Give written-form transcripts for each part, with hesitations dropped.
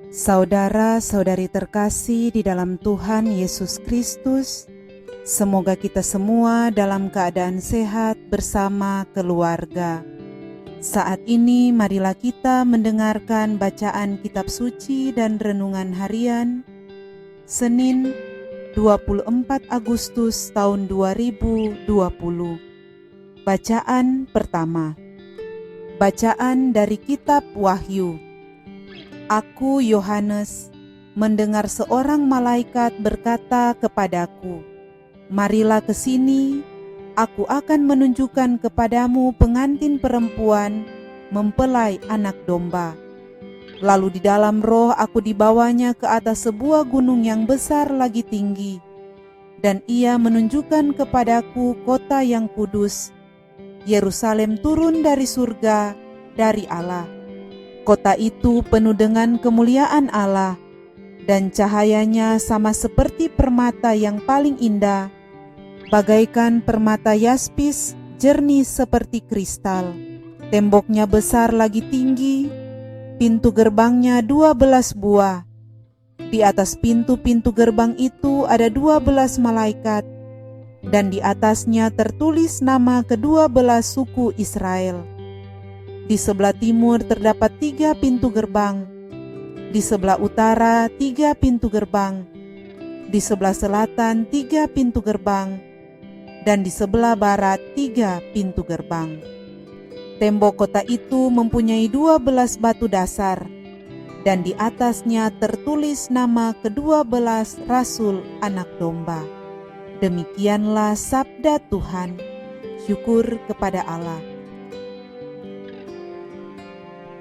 Saudara-saudari terkasih di dalam Tuhan Yesus Kristus, semoga kita semua dalam keadaan sehat bersama keluarga. Saat ini marilah kita mendengarkan bacaan kitab suci dan renungan harian Senin 24 Agustus tahun 2020. Bacaan pertama. Bacaan dari kitab Wahyu. Aku, Yohanes, mendengar seorang malaikat berkata kepadaku, "Marilah ke sini, aku akan menunjukkan kepadamu pengantin perempuan mempelai anak domba." Lalu di dalam roh aku dibawanya ke atas sebuah gunung yang besar lagi tinggi, dan ia menunjukkan kepadaku kota yang kudus, Yerusalem turun dari surga, dari Allah. Kota itu penuh dengan kemuliaan Allah, dan cahayanya sama seperti permata yang paling indah, bagaikan permata yaspis, jernih seperti kristal. Temboknya besar lagi tinggi, pintu gerbangnya 12 buah. Di atas pintu-pintu gerbang itu ada 12 malaikat, dan di atasnya tertulis nama ke-12 suku Israel. Di sebelah timur terdapat 3 pintu gerbang, di sebelah utara 3 pintu gerbang, di sebelah selatan 3 pintu gerbang, dan di sebelah barat 3 pintu gerbang. Tembok kota itu mempunyai 12 batu dasar, dan di atasnya tertulis nama ke-12 Rasul Anak Domba. Demikianlah sabda Tuhan. Syukur kepada Allah.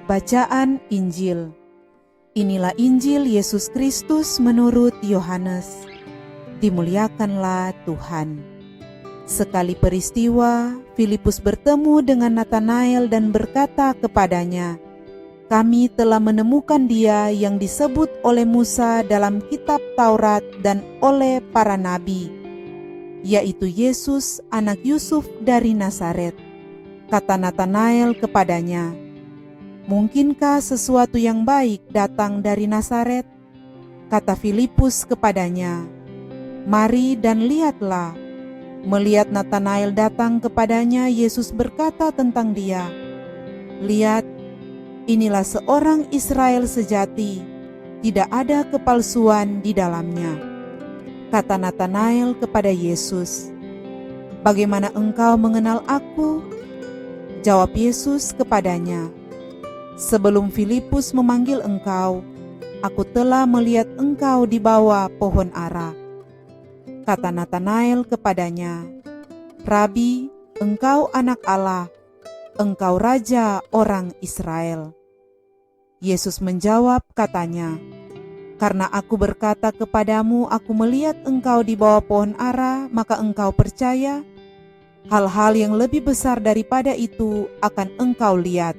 Bacaan Injil. Inilah Injil Yesus Kristus menurut Yohanes. Dimuliakanlah Tuhan. Sekali peristiwa, Filipus bertemu dengan Natanael dan berkata kepadanya, "Kami telah menemukan Dia yang disebut oleh Musa dalam kitab Taurat dan oleh para nabi, yaitu Yesus anak Yusuf dari Nazaret." Kata Natanael kepadanya, "Mungkinkah sesuatu yang baik datang dari Nazaret?" Kata Filipus kepadanya, "Mari dan lihatlah." Melihat Natanael datang kepadanya, Yesus berkata tentang dia, "Lihat, inilah seorang Israel sejati, tidak ada kepalsuan di dalamnya." Kata Natanael kepada Yesus, "Bagaimana engkau mengenal aku?" Jawab Yesus kepadanya, "Sebelum Filipus memanggil engkau, aku telah melihat engkau di bawah pohon ara." Kata Natanael kepadanya, "Rabi, engkau anak Allah, engkau raja orang Israel." Yesus menjawab katanya, "Karena aku berkata kepadamu, aku melihat engkau di bawah pohon ara, maka engkau percaya? Hal-hal yang lebih besar daripada itu akan engkau lihat."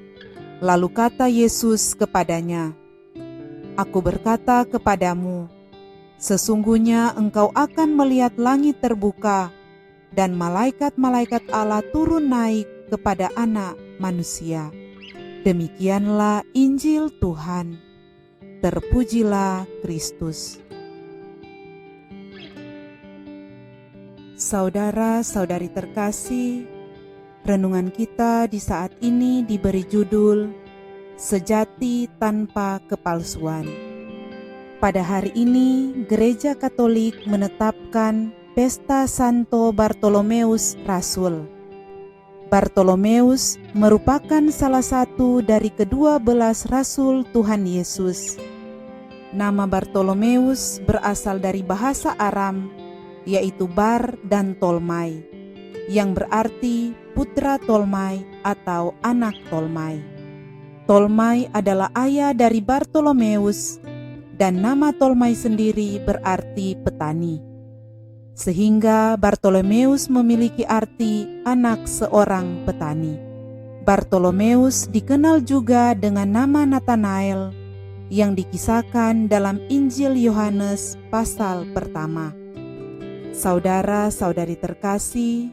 Lalu kata Yesus kepadanya, "Aku berkata kepadamu, sesungguhnya engkau akan melihat langit terbuka dan malaikat-malaikat Allah turun naik kepada Anak Manusia." Demikianlah Injil Tuhan. Terpujilah Kristus. Saudara-saudari terkasih, renungan kita di saat ini diberi judul Sejati Tanpa Kepalsuan. Pada hari ini, Gereja Katolik menetapkan Pesta Santo Bartolomeus Rasul. Bartolomeus merupakan salah satu dari ke-12 Rasul Tuhan Yesus. Nama Bartolomeus berasal dari bahasa Aram, yaitu Bar dan Tolmai, yang berarti putra Tolmai atau anak Tolmai. Tolmai adalah ayah dari Bartolomeus, dan nama Tolmai sendiri berarti petani. Sehingga Bartolomeus memiliki arti anak seorang petani. Bartolomeus dikenal juga dengan nama Natanael yang dikisahkan dalam Injil Yohanes pasal pertama. Saudara-saudari terkasih,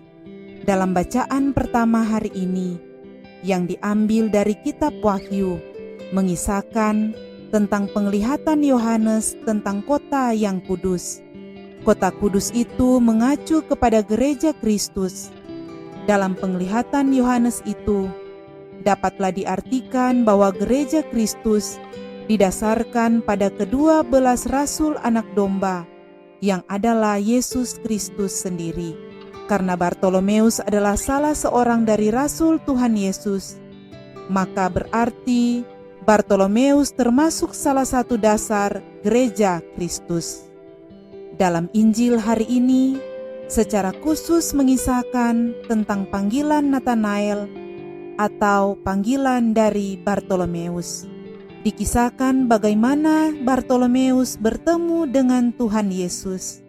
dalam bacaan pertama hari ini yang diambil dari kitab Wahyu, mengisahkan tentang penglihatan Yohanes tentang kota yang kudus. Kota kudus itu mengacu kepada gereja Kristus. Dalam penglihatan Yohanes itu, dapatlah diartikan bahwa gereja Kristus didasarkan pada kedua belas rasul anak domba, yang adalah Yesus Kristus sendiri. Karena Bartolomeus adalah salah seorang dari rasul Tuhan Yesus, maka berarti Bartolomeus termasuk salah satu dasar gereja Kristus. Dalam Injil hari ini, secara khusus mengisahkan tentang panggilan Natanael atau panggilan dari Bartolomeus. Dikisahkan bagaimana Bartolomeus bertemu dengan Tuhan Yesus.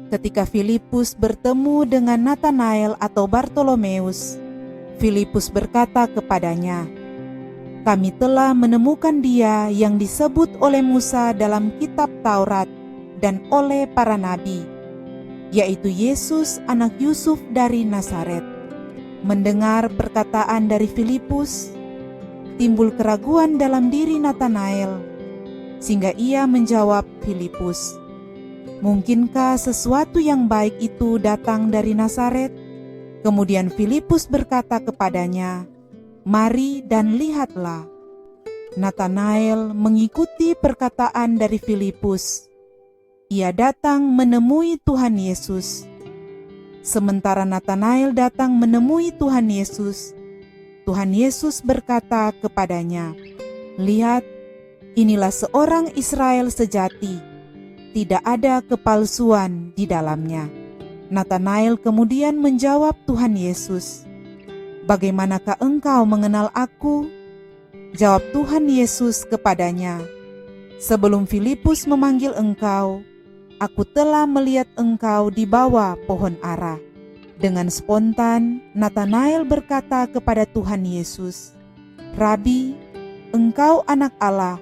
Ketika Filipus bertemu dengan Natanael atau Bartolomeus, Filipus berkata kepadanya, "Kami telah menemukan Dia yang disebut oleh Musa dalam kitab Taurat dan oleh para nabi, yaitu Yesus anak Yusuf dari Nazaret." Mendengar perkataan dari Filipus, timbul keraguan dalam diri Natanael, sehingga ia menjawab Filipus, "Mungkinkah sesuatu yang baik itu datang dari Nazaret?" Kemudian Filipus berkata kepadanya, "Mari dan lihatlah." Natanael mengikuti perkataan dari Filipus. Ia datang menemui Tuhan Yesus. Sementara Natanael datang menemui Tuhan Yesus, Tuhan Yesus berkata kepadanya, "Lihat, inilah seorang Israel sejati, tidak ada kepalsuan di dalamnya." Natanael kemudian menjawab Tuhan Yesus, "Bagaimanakah engkau mengenal aku?" Jawab Tuhan Yesus kepadanya, "Sebelum Filipus memanggil engkau, aku telah melihat engkau di bawah pohon ara." Dengan spontan, Natanael berkata kepada Tuhan Yesus, "Rabi, engkau anak Allah,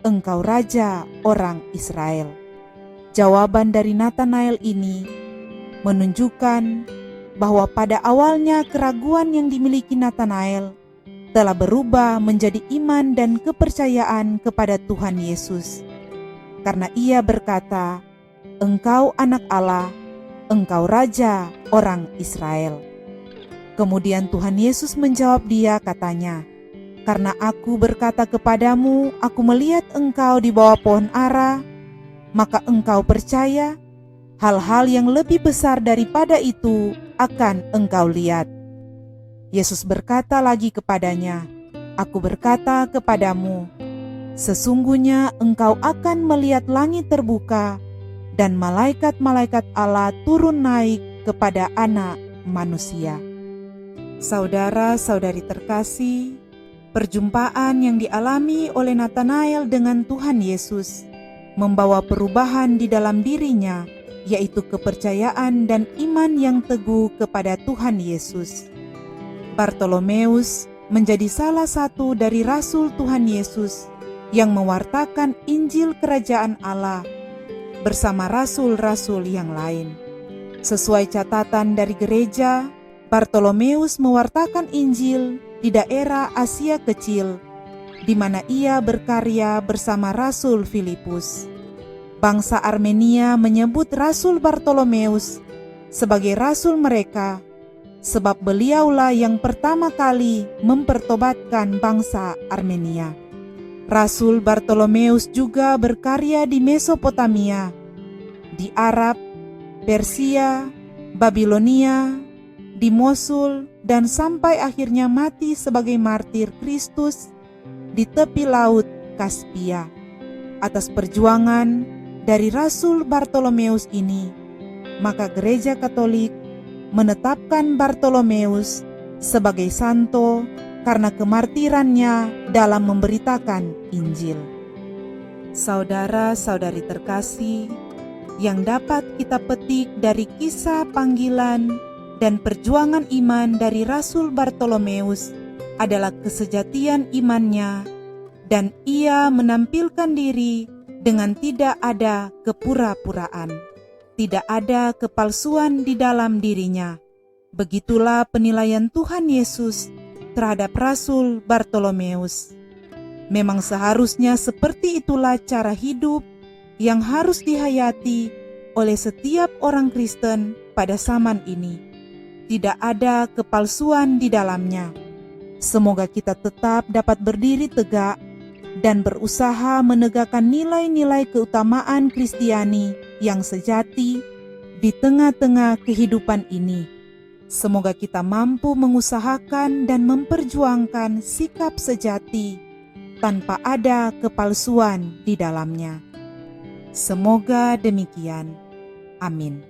engkau Raja orang Israel." Jawaban dari Natanael ini menunjukkan bahwa pada awalnya keraguan yang dimiliki Natanael telah berubah menjadi iman dan kepercayaan kepada Tuhan Yesus. Karena ia berkata, "Engkau anak Allah, engkau Raja orang Israel." Kemudian Tuhan Yesus menjawab dia katanya, "Karena aku berkata kepadamu, aku melihat engkau di bawah pohon ara, maka engkau percaya? Hal-hal yang lebih besar daripada itu akan engkau lihat." Yesus berkata lagi kepadanya, "Aku berkata kepadamu, sesungguhnya engkau akan melihat langit terbuka dan malaikat-malaikat Allah turun naik kepada Anak Manusia." Saudara-saudari terkasih, perjumpaan yang dialami oleh Natanael dengan Tuhan Yesus membawa perubahan di dalam dirinya, yaitu kepercayaan dan iman yang teguh kepada Tuhan Yesus. Bartolomeus menjadi salah satu dari rasul Tuhan Yesus yang mewartakan Injil Kerajaan Allah bersama rasul-rasul yang lain. Sesuai catatan dari gereja, Bartolomeus mewartakan Injil di daerah Asia Kecil, di mana ia berkarya bersama Rasul Filipus. Bangsa Armenia menyebut Rasul Bartolomeus sebagai rasul mereka, sebab beliaulah yang pertama kali mempertobatkan bangsa Armenia. Rasul Bartolomeus juga berkarya di Mesopotamia, di Arab, Persia, Babilonia, di Mosul, dan sampai akhirnya mati sebagai martir Kristus di tepi laut Kaspia. Atas perjuangan dari Rasul Bartolomeus ini, maka Gereja Katolik menetapkan Bartolomeus sebagai santo karena kemartirannya dalam memberitakan Injil. Saudara-saudari terkasih, yang dapat kita petik dari kisah panggilan dan perjuangan iman dari Rasul Bartolomeus adalah kesejatian imannya, dan ia menampilkan diri dengan tidak ada kepura-puraan, tidak ada kepalsuan di dalam dirinya. Begitulah penilaian Tuhan Yesus terhadap Rasul Bartolomeus. Memang seharusnya seperti itulah cara hidup yang harus dihayati oleh setiap orang Kristen pada zaman ini. Tidak ada kepalsuan di dalamnya. Semoga kita tetap dapat berdiri tegak dan berusaha menegakkan nilai-nilai keutamaan Kristiani yang sejati di tengah-tengah kehidupan ini. Semoga kita mampu mengusahakan dan memperjuangkan sikap sejati tanpa ada kepalsuan di dalamnya. Semoga demikian. Amin.